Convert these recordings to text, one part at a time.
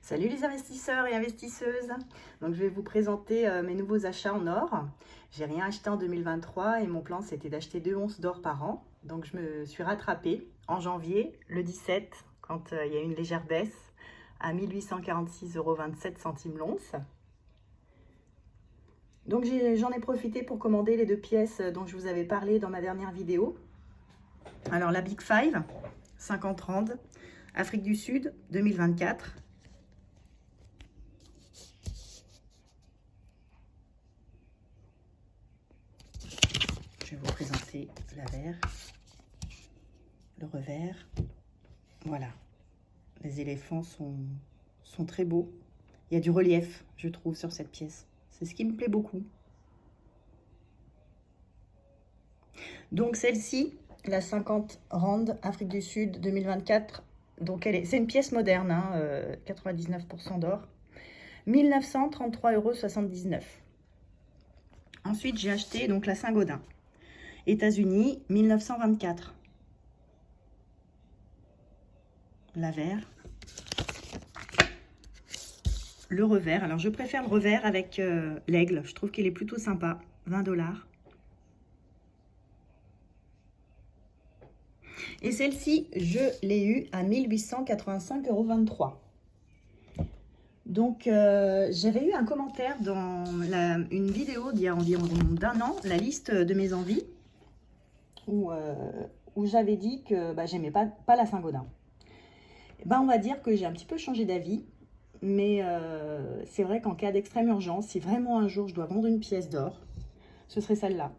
Salut les investisseurs et investisseuses. Donc je vais vous présenter mes nouveaux achats en or. J'ai rien acheté en 2023 et mon plan c'était d'acheter 2 onces d'or par an. Donc je me suis rattrapée en janvier, le 17, quand il y a eu une légère baisse à 1846,27 € l'once. Donc j'en ai profité pour commander les 2 pièces dont je vous avais parlé dans ma dernière vidéo. Alors la Big Five, 50 rand, Afrique du Sud, 2024. Je vais vous présenter l'avers, le revers. Voilà, les éléphants sont très beaux. Il y a du relief, je trouve, sur cette pièce. C'est ce qui me plaît beaucoup. Donc celle-ci, la 50 rand, Afrique du Sud, 2024. Donc c'est une pièce moderne, hein, 99% d'or. 1933,79 €. Ensuite, j'ai acheté donc la Saint-Gaudin. États-Unis, 1924. L'avers. Le revers. Alors, je préfère le revers avec l'aigle. Je trouve qu'il est plutôt sympa. 20 $. Et celle-ci, je l'ai eue à 1885,23 €. Donc, j'avais eu un commentaire dans une vidéo d'il y a environ d'un an, la liste de mes envies, où j'avais dit que j'aimais pas la Saint-Gaudin. On va dire que j'ai un petit peu changé d'avis, mais c'est vrai qu'en cas d'extrême urgence, si vraiment un jour je dois vendre une pièce d'or, ce serait celle-là.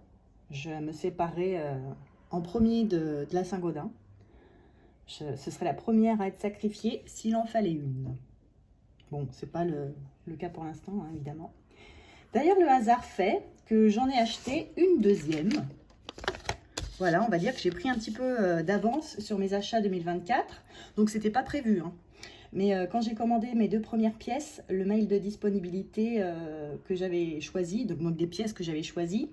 Je me séparerai en premier de la Saint-Gaudin. Ce serait la première à être sacrifiée s'il en fallait une. Bon, c'est pas le cas pour l'instant, hein, évidemment. D'ailleurs, le hasard fait que j'en ai acheté une deuxième. Voilà, on va dire que j'ai pris un petit peu d'avance sur mes achats 2024. Donc, c'était pas prévu, hein. Mais quand j'ai commandé mes 2 premières pièces, le mail de disponibilité que j'avais choisi, donc des pièces que j'avais choisies,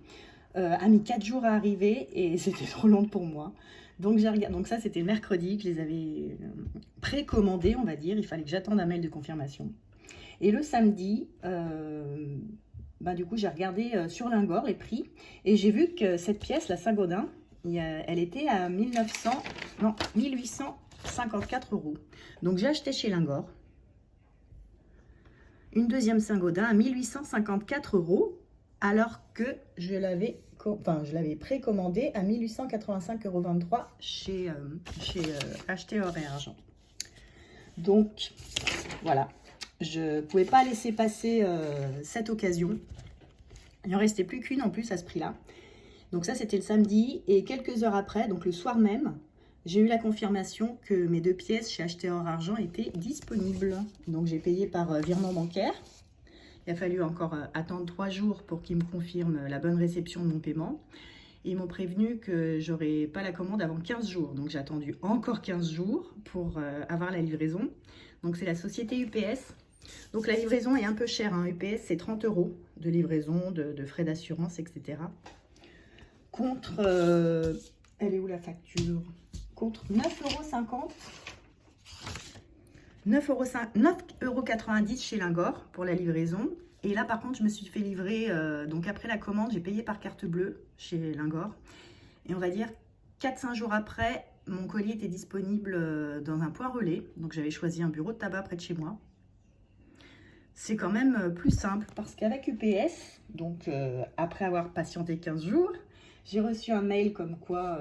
a mis 4 jours à arriver et c'était trop long pour moi. Donc, donc ça, c'était mercredi que je les avais précommandées, on va dire. Il fallait que j'attende un mail de confirmation. Et le samedi, du coup, j'ai regardé sur Lingor les prix et j'ai vu que cette pièce, la Saint-Gaudin, elle était à 1854 €. Donc, j'ai acheté chez Lingor une deuxième Saint-Gaudin à 1854 €, alors que je l'avais précommandée à 1885,23 € chez Acheter Or et Argent. Donc, voilà. Je ne pouvais pas laisser passer cette occasion. Il n'en restait plus qu'une en plus à ce prix-là. Donc ça, c'était le samedi. Et quelques heures après, donc le soir même, j'ai eu la confirmation que mes 2 pièces chez Acheter Or Argent étaient disponibles. Donc j'ai payé par virement bancaire. Il a fallu encore attendre 3 jours pour qu'ils me confirment la bonne réception de mon paiement. Ils m'ont prévenu que j'aurais pas la commande avant 15 jours. Donc j'ai attendu encore 15 jours pour avoir la livraison. Donc c'est la société UPS. Donc la livraison est un peu chère, hein. UPS, c'est 30 € de livraison, de frais d'assurance, etc. Contre, elle est où la facture? Contre 9,50 €. 9,90 € chez Lingor pour la livraison. Et là, par contre, je me suis fait livrer, donc après la commande, j'ai payé par carte bleue chez Lingor. Et on va dire 4-5 jours après, mon colis était disponible dans un point relais. Donc j'avais choisi un bureau de tabac près de chez moi. C'est quand même plus simple parce qu'avec UPS, donc après avoir patienté 15 jours, j'ai reçu un mail comme quoi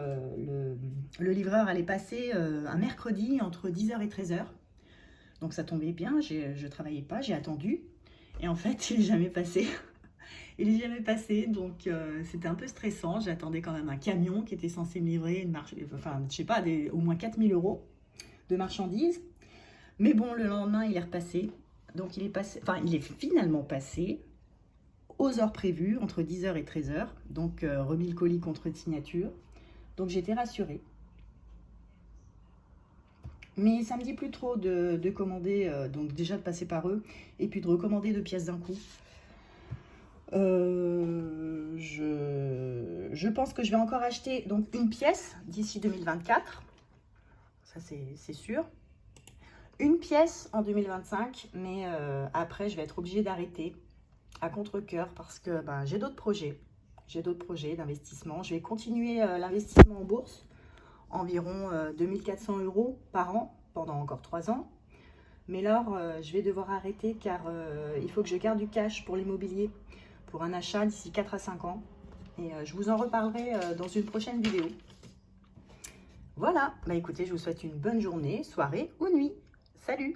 le livreur allait passer un mercredi entre 10 h et 13 h. Donc ça tombait bien, je ne travaillais pas, j'ai attendu. Et en fait, il n'est jamais passé. Il n'est jamais passé, donc c'était un peu stressant. J'attendais quand même un camion qui était censé me livrer au moins 4 000 € de marchandises. Mais bon, le lendemain, il est repassé. Donc il est finalement passé aux heures prévues, entre 10 h et 13 h. Donc remis le colis contre une signature. Donc j'étais rassurée. Mais ça me dit plus trop de commander, donc déjà de passer par eux, et puis de recommander 2 pièces d'un coup. Je pense que je vais encore acheter donc une pièce d'ici 2024. Ça c'est sûr. une pièce en 2025, mais après, je vais être obligée d'arrêter à contre-cœur parce que ben, j'ai d'autres projets. J'ai d'autres projets d'investissement. Je vais continuer l'investissement en bourse, environ 2400 € par an pendant encore 3 ans. Mais là, je vais devoir arrêter car il faut que je garde du cash pour l'immobilier, pour un achat d'ici 4 à 5 ans. Et je vous en reparlerai dans une prochaine vidéo. Voilà, bah écoutez, je vous souhaite une bonne journée, soirée ou nuit. Salut!